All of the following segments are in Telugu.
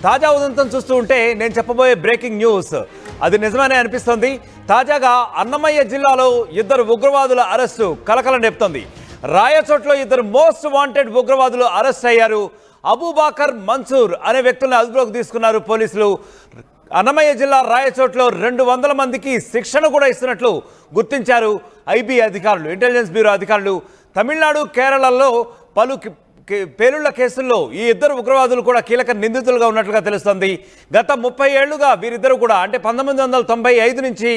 తాజా ఉదంతం చూస్తూ ఉంటే నేను చెప్పబోయే బ్రేకింగ్ న్యూస్ అది నిజమనే అనిపిస్తోంది. తాజాగా అన్నమయ్య జిల్లాలో ఇద్దరు ఉగ్రవాదుల అరెస్టు కలకలం రేపుతోంది. రాయచోట్లో ఇద్దరు మోస్ట్ వాంటెడ్ ఉగ్రవాదులు అరెస్ట్ అయ్యారు. అబూబాకర్, మన్సూర్ అనే వ్యక్తులను అదుపులోకి తీసుకున్నారు పోలీసులు. అన్నమయ్య జిల్లా రాయచోట్లో 200 మందికి శిక్షణ కూడా ఇస్తున్నట్లు గుర్తించారు ఐబీ అధికారులు, ఇంటెలిజెన్స్ బ్యూరో అధికారులు. తమిళనాడు, కేరళలో పలు పేలుళ్ల కేసుల్లో ఈ ఇద్దరు ఉగ్రవాదులు కూడా కీలక నిందితులుగా ఉన్నట్లుగా తెలుస్తోంది. గత 30 ఏళ్లుగా వీరిద్దరు కూడా అంటే 1995 నుంచి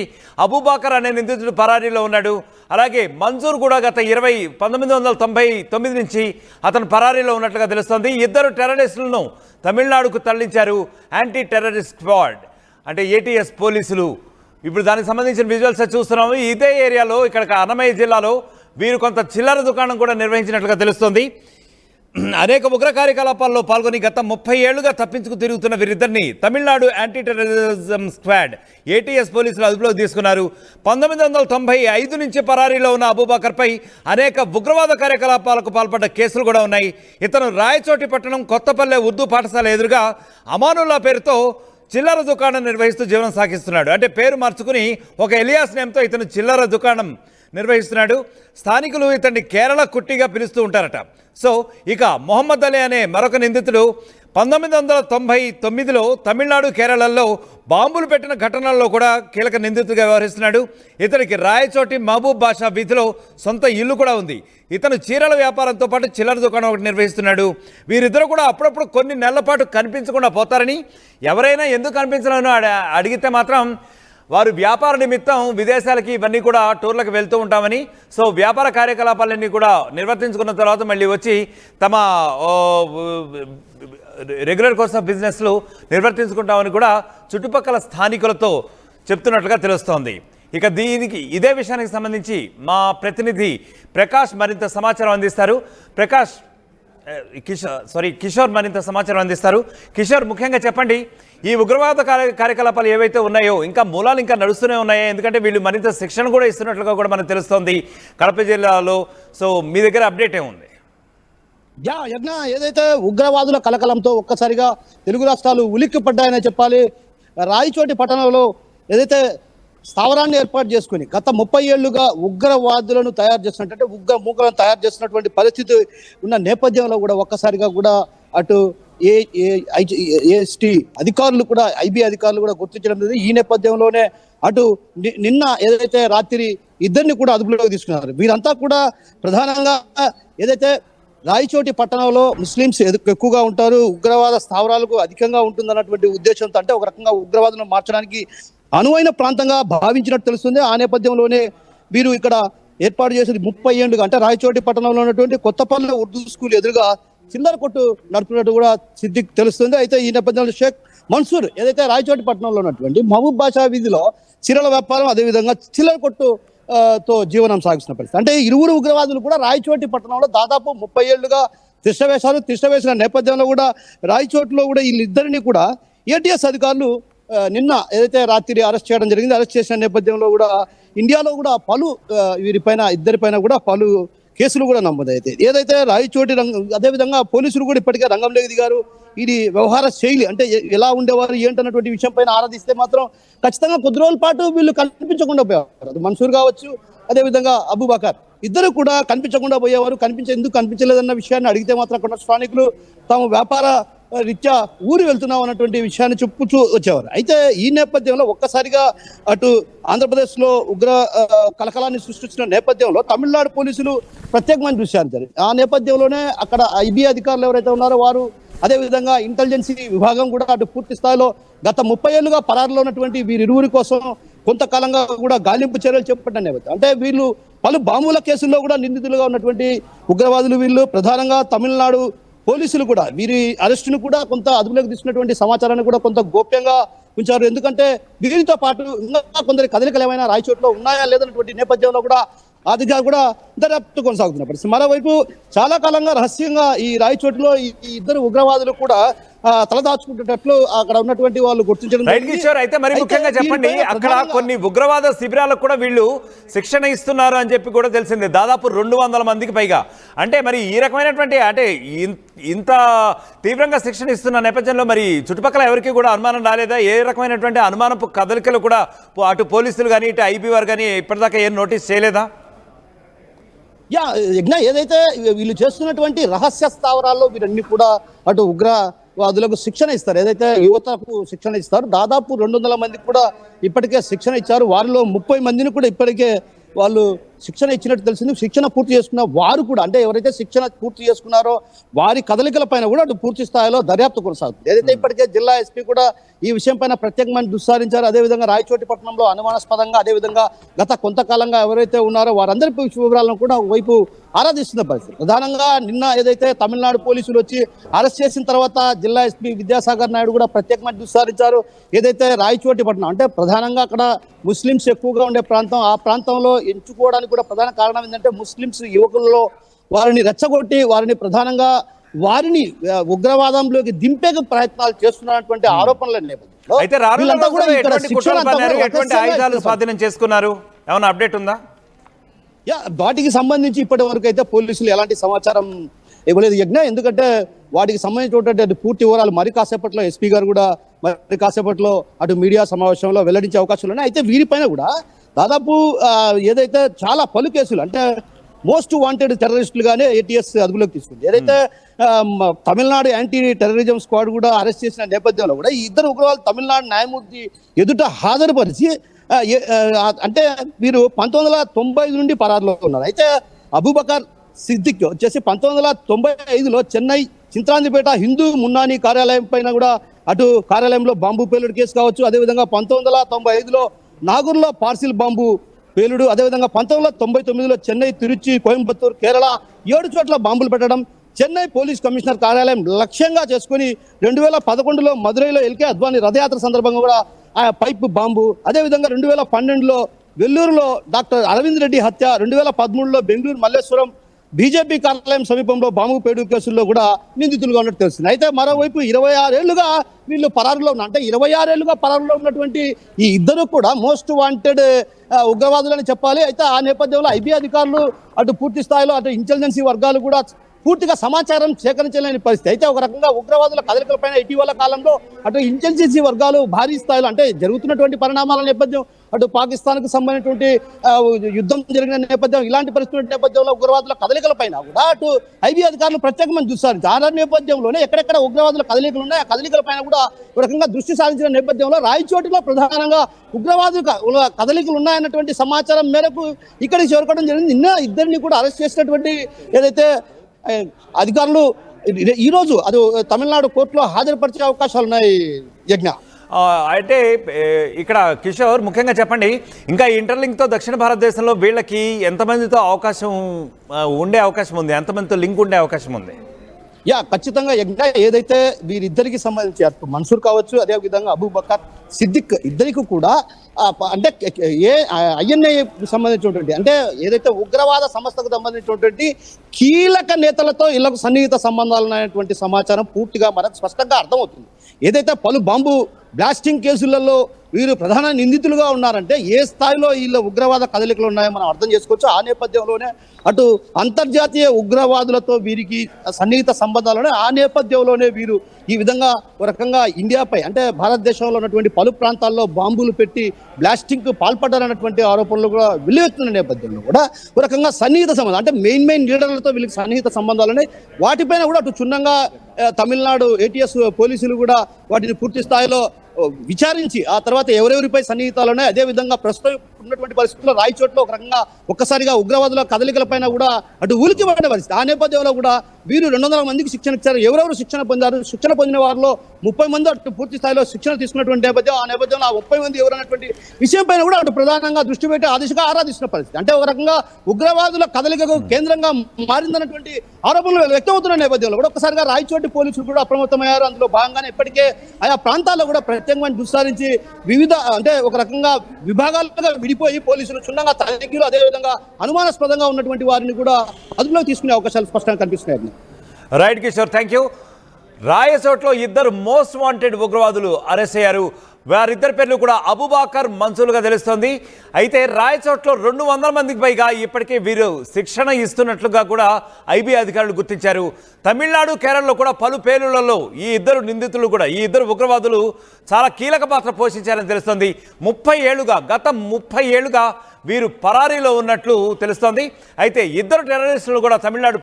అబూబాకర్ అనే నిందితుడు పరారీలో ఉన్నాడు. అలాగే మన్సూర్ కూడా గత 1999 నుంచి అతను పరారీలో ఉన్నట్లుగా తెలుస్తోంది. ఇద్దరు టెర్రరిస్టులను తమిళనాడుకు తరలించారు యాంటీ టెర్రరిస్ట్ స్క్వాడ్ అంటే ఏటీఎస్ పోలీసులు. ఇప్పుడు దానికి సంబంధించిన విజువల్స్ చూస్తున్నాము. ఇదే ఏరియాలో ఇక్కడ అన్నమయ్య జిల్లాలో వీరు కొంత చిల్లర దుకాణం కూడా నిర్వహించినట్లుగా తెలుస్తోంది. అనేక ఉగ్ర కార్యకలాపాల్లో పాల్గొని గత 30 ఏళ్లుగా తప్పించుకు తిరుగుతున్న వీరిద్దరిని Tamil Nadu anti terrorism squad ATS పోలీసులు అదుపులోకి తీసుకున్నారు. 1995 నుంచి పరారీలో ఉన్న అబూబాకర్పై అనేక ఉగ్రవాద కార్యకలాపాలకు పాల్పడ్డ కేసులు కూడా ఉన్నాయి. ఇతను రాయచోటి పట్టణం కొత్తపల్లె ఉర్దూ పాఠశాల ఎదురుగా అమానుల్లా పేరుతో చిల్లర దుకాణం నిర్వహిస్తూ జీవనం సాగిస్తున్నాడు. అంటే పేరు మార్చుకుని ఒక ఎలియాస్ నేమ్తో ఇతను చిల్లర దుకాణం నిర్వహిస్తున్నాడు. స్థానికులు ఇతన్ని కేరళ కుట్టిగా పిలుస్తూ ఉంటారట. సో ఇక మొహమ్మద్ అలీ అనే మరొక నిందితుడు 1999లో తమిళనాడు, కేరళలో బాంబులు పెట్టిన ఘటనల్లో కూడా కీలక నిందితుడిగా వ్యవహరిస్తున్నాడు. ఇతనికి రాయచోటి మహబూబ్ బాషా వీధిలో సొంత ఇల్లు కూడా ఉంది. ఇతను చీరల వ్యాపారంతో పాటు చిల్లర దుకాణం ఒకటి నిర్వహిస్తున్నాడు. వీరిద్దరూ కూడా అప్పుడప్పుడు కొన్ని నెలల పాటు కనిపించకుండా పోతారని, ఎవరైనా ఎందుకు కనిపించలేను అడిగితే మాత్రం వారు వ్యాపార నిమిత్తం విదేశాలకి ఇవన్నీ కూడా టూర్లకు వెళ్తూ ఉంటామని, సో వ్యాపార కార్యకలాపాలన్నీ కూడా నిర్వర్తించుకున్న తర్వాత మళ్ళీ వచ్చి తమ రెగ్యులర్ కోర్స్ ఆఫ్ బిజినెస్లు నిర్వర్తించుకుంటామని కూడా చుట్టుపక్కల స్థానికులతో చెప్తున్నట్లుగా తెలుస్తోంది. ఇక ఇదే విషయానికి సంబంధించి మా ప్రతినిధి ప్రకాష్ మరింత సమాచారం అందిస్తారు. కిషోర్ మరింత సమాచారం అందిస్తారు. కిషోర్, ముఖ్యంగా చెప్పండి, ఈ ఉగ్రవాద కార్యకలాపాలు ఏవైతే ఉన్నాయో ఇంకా మూలాలు ఇంకా నడుస్తూనే ఉన్నాయో, ఎందుకంటే వీళ్ళు మరింత శిక్షణ కూడా ఇస్తున్నట్లుగా కూడా మనకు తెలుస్తోంది కడప జిల్లాలో. సో మీ దగ్గర అప్డేట్ ఏముంది? యజ్ఞ, ఏదైతే ఉగ్రవాదుల కలకలంతో ఒక్కసారిగా తెలుగు రాష్ట్రాలు ఉలిక్కి పడ్డాయని చెప్పాలి. రాయచోటి పట్టణంలో ఏదైతే స్థావరాన్ని ఏర్పాటు చేసుకుని గత 30 ఏళ్లుగా ఉగ్రవాదులను తయారు చేస్తున్నట్టు ఉగ్ర మూకలను తయారు చేస్తున్నటువంటి పరిస్థితి ఉన్న నేపథ్యంలో కూడా ఒక్కసారిగా కూడా అటు ఏఎస్టీ అధికారులు కూడా ఐబీ అధికారులు కూడా గుర్తించడం జరిగింది. ఈ నేపథ్యంలోనే అటు నిన్న ఏదైతే రాత్రి ఇద్దరిని కూడా అదుపులోకి తీసుకున్నారు. వీరంతా కూడా ప్రధానంగా ఏదైతే రాయచోటి పట్టణంలో ముస్లింస్ ఎక్కువగా ఉంటారు, ఉగ్రవాద స్థావరాలకు అధికంగా ఉంటుందన్నటువంటి ఉద్దేశంతో, అంటే ఒక రకంగా ఉగ్రవాదులను మార్చడానికి అనువైన ప్రాంతంగా భావించినట్టు తెలుస్తుంది. ఆ నేపథ్యంలోనే వీరు ఇక్కడ ఏర్పాటు చేసేది 30 ఏళ్లుగా అంటే రాయచోటి పట్టణంలో ఉన్నటువంటి కొత్తపల్లె ఉర్దూ స్కూల్ ఎదురుగా చిల్లర కొట్టు నడుపుతున్నట్టు కూడా సిద్దిక్ తెలుస్తుంది. అయితే ఈ నేపథ్యంలో షేక్ మన్సూర్ ఏదైతే రాయచోటి పట్టణంలో ఉన్నటువంటి మహబూబ్ బాషా వీధిలో చీరల వ్యాపారం, అదేవిధంగా చిల్లర కొట్టు తో జీవనం సాగిస్తున్న పరిస్థితి. అంటే ఇరువురు ఉగ్రవాదులు కూడా రాయచోటి పట్టణంలో దాదాపు 30 ఏళ్లుగా తిష్టవేసిన నేపథ్యంలో కూడా రాయచోటిలో కూడా వీళ్ళిద్దరిని కూడా ఏటీఎస్ అధికారులు నిన్న ఏదైతే రాత్రి అరెస్ట్ చేయడం జరిగింది. అరెస్ట్ చేసిన నేపథ్యంలో కూడా ఇండియాలో కూడా పలు ఇద్దరిపైన కూడా పలు కేసులు కూడా నమోదైతే ఏదైతే రాయచోటి అదేవిధంగా పోలీసులు కూడా ఇప్పటికే రంగంలోకి దిగారు. ఇది వ్యవహార శైలి అంటే ఎలా ఉండేవారు ఏంటన్నటువంటి విషయం పైన ఆరాధిస్తే మాత్రం ఖచ్చితంగా కొద్ది రోజుల పాటు వీళ్ళు కనిపించకుండా పోయేవారు. అది మన్సూర్ కావచ్చు, అదేవిధంగా అబూబాకర్ ఇద్దరు కూడా కనిపించకుండా పోయేవారు. ఎందుకు కనిపించలేదన్న విషయాన్ని అడిగితే మాత్రం అక్కడ స్థానికులు తాము వ్యాపార రీత్యా ఊరు వెళ్తున్నాం అన్నటువంటి విషయాన్ని చెప్పుతూ వచ్చేవారు. అయితే ఈ నేపథ్యంలో ఒక్కసారిగా అటు ఆంధ్రప్రదేశ్లో ఉగ్ర కలకలాన్ని సృష్టించిన నేపథ్యంలో తమిళనాడు పోలీసులు ప్రత్యేకమైన దృష్టి సారించారు. ఆ నేపథ్యంలోనే అక్కడ ఐబీ అధికారులు ఎవరైతే ఉన్నారో వారు, అదేవిధంగా ఇంటెలిజెన్సీ విభాగం కూడా అటు పూర్తి స్థాయిలో గత 30 ఏళ్లుగా పరారులో ఉన్నటువంటి వీరిరువురి కోసం కొంతకాలంగా కూడా గాలింపు చర్యలు చేపట్టిన నేపథ్యం. అంటే వీళ్ళు పలు బాంబుల కేసుల్లో కూడా నిందితులుగా ఉన్నటువంటి ఉగ్రవాదులు వీళ్ళు. ప్రధానంగా తమిళనాడు పోలీసులు కూడా వీరి అరెస్టును కూడా కొంత అదుపులోకి తీసుకున్నటువంటి సమాచారాన్ని కూడా కొంత గోప్యంగా ఉంచారు. ఎందుకంటే వీరితో పాటు ఇంకా కొందరి కదలికలు ఏమైనా రాయచోట్లో ఉన్నాయా లేదన్నటువంటి నేపథ్యంలో కూడా అధికారులు కూడా దర్యాప్తు కొనసాగుతున్న పరిస్థితి. మరోవైపు చాలా కాలంగా రహస్యంగా ఈ రాయచోటిలో ఈ ఇద్దరు ఉగ్రవాదులు కూడా తలదాచుకుంటున్నట్లు అక్కడ ఉన్నటువంటి వాళ్ళు గుర్తించడం రైట్ జరిగింది. కిషోర్, అయితే మరి ముఖ్యంగా చెప్పండి, దీనిపై అక్కడ ప్రధానంగా కొన్ని ఉగ్రవాద శిబిరాలకు కూడా వీళ్ళు శిక్షణ ఇస్తున్నారు అని చెప్పి కూడా తెలిసింది, దాదాపు 200 మందికి పైగా. అంటే మరి ఈ రకమైనటువంటి అంటే ఇంత తీవ్రంగా శిక్షణ ఇస్తున్న నేపథ్యంలో మరి చుట్టుపక్కల ఎవరికి కూడా అనుమానం రాలేదా? ఏ రకమైనటువంటి అనుమానపు కదలికలు కూడా అటు పోలీసులు కానీ ఇటు ఐబీ వారు కానీ ఇప్పటిదాకా ఏం నోటీస్ చేయలేదా? యజ్ఞ ఏదైతే వీళ్ళు చేస్తున్నటువంటి రహస్య స్థావరాల్లో వీరన్ని కూడా అటు ఉగ్రవాదులకు శిక్షణ ఇస్తారు, ఏదైతే యువతకు శిక్షణ ఇస్తారు. దాదాపు 200 మందికి కూడా ఇప్పటికే శిక్షణ ఇచ్చారు. వారిలో 30 మందిని కూడా ఇప్పటికే వాళ్ళు శిక్షణ ఇచ్చినట్టు తెలిసింది. శిక్షణ పూర్తి చేసుకున్న వారు కూడా, అంటే ఎవరైతే శిక్షణ పూర్తి చేసుకున్నారో వారి కదలికల పైన కూడా అటు పూర్తి స్థాయిలో దర్యాప్తు కొనసాగుతుంది. ఏదైతే ఇప్పటికే జిల్లా ఎస్పీ కూడా ఈ విషయం పైన ప్రత్యేకమైన దుస్సారించారు. అదేవిధంగా రాయచోటిపట్నంలో అనుమానాస్పదంగా, అదేవిధంగా గత కొంతకాలంగా ఎవరైతే ఉన్నారో వారందరి వివరాలను కూడా వైపు ఆరాధిస్తున్న పరిస్థితి. ప్రధానంగా నిన్న ఏదైతే తమిళనాడు పోలీసులు వచ్చి అరెస్ట్ చేసిన తర్వాత జిల్లా ఎస్పీ విద్యాసాగర్ నాయుడు కూడా ప్రత్యేకమైన దుస్సారించారు. ఏదైతే రాయచోటిపట్నం అంటే ప్రధానంగా అక్కడ ముస్లింస్ ఎక్కువగా ఉండే ప్రాంతం, ఆ ప్రాంతంలో ఎంచుకోవడానికి కూడా ప్రధాన కారణం ఏంటంటే ముస్లింస్ యువకులలో వారిని రెచ్చగొట్టి వారిని ఉగ్రవాదంలోకి దింపే ప్రయత్నాలు చేస్తున్నటువంటి ఆరోపణల నేపథ్యంలో అయితే వీళ్ళంతా కూడా ఇక్కడ శిక్షణ అంతా కూడా ఎటువంటి ఆయుధాలు స్వాధీనం చేసుకున్నారు, ఏమైనా అప్డేట్ ఉందా? వాటికి సంబంధించి ఇప్పటి వరకు అయితే పోలీసులు ఎలాంటి సమాచారం ఇవ్వలేదు యజ్ఞ. ఎందుకంటే వాటికి సంబంధించినటువంటి పూర్తి వివరాలు మరి కాసేపట్లో ఎస్పీ గారు కూడా మరి కాసేపట్లో అటు మీడియా సమావేశంలో వెల్లడించే అవకాశాలు ఉన్నాయి. అయితే వీరిపైన కూడా దాదాపు ఏదైతే చాలా పలు కేసులు, అంటే మోస్ట్ వాంటెడ్ టెర్రరిస్టులుగానే ఏటీఎస్ అదుపులోకి తీసుకుంది. ఏదైతే తమిళనాడు యాంటీ టెర్రరిజం స్క్వాడ్ కూడా అరెస్ట్ చేసిన నేపథ్యంలో కూడా ఈ ఇద్దరు ఉగ్రవాదులు తమిళనాడు న్యాయమూర్తి ఎదుట హాజరుపరిచి అంటే వీరు 1995 నుండి పరారులో ఉన్నారు. అయితే అబూబకర్ సిద్దిక్ వచ్చేసి 1995లో చెన్నై చింతాందిపేట హిందూ మున్నాని కార్యాలయం పైన కూడా అటు కార్యాలయంలో బాంబు పేలుడు కేసు కావచ్చు, అదేవిధంగా 1995లో నాగూర్లో పార్సిల్ బాంబు పేలుడు, అదేవిధంగా 1999లో చెన్నై, తిరుచి, కోయంబత్తూరు, కేరళ 7 చోట్ల బాంబులు పెట్టడం, చెన్నై పోలీస్ కమిషనర్ కార్యాలయం లక్ష్యంగా చేసుకుని 2011లో మదురైలో ఎల్కే అద్వానీ రథయాత్ర సందర్భంగా కూడా ఆ పైప్ బాంబు, అదేవిధంగా 2012లో వెల్లూరులో డాక్టర్ అరవింద్ రెడ్డి హత్య, 2013లో బెంగళూరు మల్లేశ్వరం బీజేపీ కార్యాలయం సమీపంలో బాంబు పేలుడు కేసుల్లో కూడా నిందితులుగా ఉన్నట్టు తెలుస్తుంది. అయితే మరోవైపు 26 ఏళ్లుగా వీళ్ళు పరారులో ఉన్నారు. అంటే 26 ఏళ్లుగా పరారులో ఉన్నటువంటి ఈ ఇద్దరు కూడా మోస్ట్ వాంటెడ్ ఉగ్రవాదులని చెప్పాలి. అయితే ఆ నేపథ్యంలో ఐబీ అధికారులు అటు పూర్తి స్థాయిలో అటు ఇంటెలిజెన్సీ వర్గాలు కూడా పూర్తిగా సమాచారం సేకరించలేని పరిస్థితి. అయితే ఒక రకంగా ఉగ్రవాదుల కదలికలపైన ఇటీవల కాలంలో అటు ఇంటెలిజెన్సీ వర్గాలు భారీ స్థాయిలో, అంటే జరుగుతున్నటువంటి పరిణామాల నేపథ్యం, అటు పాకిస్తాన్కు సంబంధించినటువంటి యుద్ధం జరిగిన నేపథ్యం, ఇలాంటి పరిస్థితుల నేపథ్యంలో ఉగ్రవాదుల కదలికలపైన కూడా అటు ఐబీ అధికారులు ప్రత్యేకమైన చూస్తారు. ఆ నేపథ్యంలోనే ఎక్కడెక్కడ ఉగ్రవాదుల కదలికలు ఉన్నాయి, ఆ కదలికలపైన కూడా ఒక రకంగా దృష్టి సారించిన నేపథ్యంలో రాయచోటిలో ప్రధానంగా ఉగ్రవాదుల కదలికలు ఉన్నాయన్నటువంటి సమాచారం మేరకు ఇక్కడికి చేరుకోవడం జరిగింది. నిన్న ఇద్దరిని కూడా అరెస్ట్ చేసినటువంటి ఏదైతే అధికారులు ఈరోజు అది తమిళనాడు కోర్టులో హాజరుపరిచే అవకాశాలు ఉన్నాయి యజ్ఞ. అయితే ఇక్కడ కిషోర్ ముఖ్యంగా చెప్పండి, ఇంకా ఇంటర్లింక్తో దక్షిణ భారతదేశంలో వీళ్ళకి ఎంతమందితో ఉండే అవకాశం ఉంది, ఎంతమందితో లింక్ ఉండే అవకాశం ఉంది? ఖచ్చితంగా యజ్ఞ ఏదైతే వీరిద్దరికి సంబంధించి అటు మన్సూర్ కావచ్చు, అదేవిధంగా అబూబకర్ సిద్దిక్ ఇద్దరికి కూడా అంటే ఐఎన్ఐ సంబంధించినటువంటి, అంటే ఏదైతే ఉగ్రవాద సంస్థకు సంబంధించినటువంటి కీలక నేతలతో ఇళ్లకు సన్నిహిత సంబంధాలు ఉన్నటువంటి సమాచారం పూర్తిగా మనకు స్పష్టంగా అర్థమవుతుంది. ఏదైతే పలు బాంబు బ్లాస్టింగ్ కేసులలో వీరు ప్రధాన నిందితులుగా ఉన్నారంటే ఏ స్థాయిలో వీళ్ళ ఉగ్రవాద కదలికలు ఉన్నాయో మనం అర్థం చేసుకోవచ్చు. ఆ నేపథ్యంలోనే అటు అంతర్జాతీయ ఉగ్రవాదులతో వీరికి సన్నిహిత సంబంధాలు ఉన్నాయి. ఆ నేపథ్యంలోనే వీరు ఈ విధంగా ఒక రకంగా ఇండియాపై, అంటే భారతదేశంలో ఉన్నటువంటి పలు ప్రాంతాల్లో బాంబులు పెట్టి బ్లాస్టింగ్కు పాల్పడ్డారన్నటువంటి ఆరోపణలు కూడా వెల్లువెత్తున్న నేపథ్యంలో కూడా ఒక రకంగా సన్నిహిత సంబంధం, అంటే మెయిన్ లీడర్లతో వీళ్ళకి సన్నిహిత సంబంధాలు ఉన్నాయి. వాటిపైన కూడా అటు క్షుణ్ణంగా తమిళనాడు ఏటీఎస్ పోలీసులు కూడా వాటిని పూర్తి స్థాయిలో విచారించి ఆ తర్వాత ఎవరెవరిపై సన్నిహితాలు ఉన్నాయి, అదేవిధంగా ప్రస్తుతం ఉన్నటువంటి పరిస్థితుల్లో రాయచోట్లో ఒక రకంగా ఒక్కసారిగా ఉగ్రవాదుల కదలికలపైన కూడా అటు ఉలికి పడిన పరిస్థితి. ఆ నేపథ్యంలో కూడా వీరు 200 మందికి శిక్షణ ఇచ్చారు. ఎవరెవరు శిక్షణ పొందారు, శిక్షణ పొందిన వారిలో 30 మంది అటు పూర్తి స్థాయిలో శిక్షణ తీసుకున్నటువంటి నేపథ్యం, ఆ నేపథ్యంలో ఆ 30 మంది ఎవరన్నటువంటి విషయం పైన కూడా అటు ప్రధానంగా దృష్టి పెట్టి ఆ దిశగా ఆరాధిస్తున్న పరిస్థితి. అంటే ఒక రకంగా ఉగ్రవాదుల కదలికకు కేంద్రంగా మారిందన్నటువంటి ఆరోపణలు వ్యక్తమవుతున్న నేపథ్యంలో కూడా ఒక్కసారిగా రాయచోటి పోలీసులు కూడా అప్రమత్తమయ్యారు. అందులో భాగంగానే ఇప్పటికే ఆయా ప్రాంతాల్లో కూడా ప్రత్యేకంగా విస్తరించి వివిధ, అంటే ఒక రకంగా విభాగాలుగా విడిపోయి పోలీసులు క్షుణ్ణంగా తనిఖీలు, అదేవిధంగా అనుమానాస్పదంగా ఉన్నటువంటి వారిని కూడా అదుపులోకి తీసుకునే అవకాశాలు స్పష్టంగా కనిపిస్తున్నాయి. Right Kishore, thank you. రాయచోట్లో ఇద్దరు మోస్ట్ వాంటెడ్ ఉగ్రవాదులు అరెస్ట్ అయ్యారు. వారిద్దరి పేర్లు కూడా అబుబాకర్, మన్సూర్గా తెలుస్తోంది. అయితే రాయచోట్లో 200 మందికి పైగా ఇప్పటికే వీరు శిక్షణ ఇస్తున్నట్లుగా కూడా ఐబీ అధికారులు గుర్తించారు. తమిళనాడు, కేరళలో కూడా పలు పేలుళ్లలో ఈ ఇద్దరు నిందితులు కూడా, ఈ ఇద్దరు ఉగ్రవాదులు చాలా కీలక పాత్ర పోషించారని తెలుస్తోంది. గత 30 ఏళ్లుగా వీరు పరారీలో ఉన్నట్లు తెలుస్తోంది. అయితే ఇద్దరు టెర్రరిస్టులు కూడా తమిళనాడు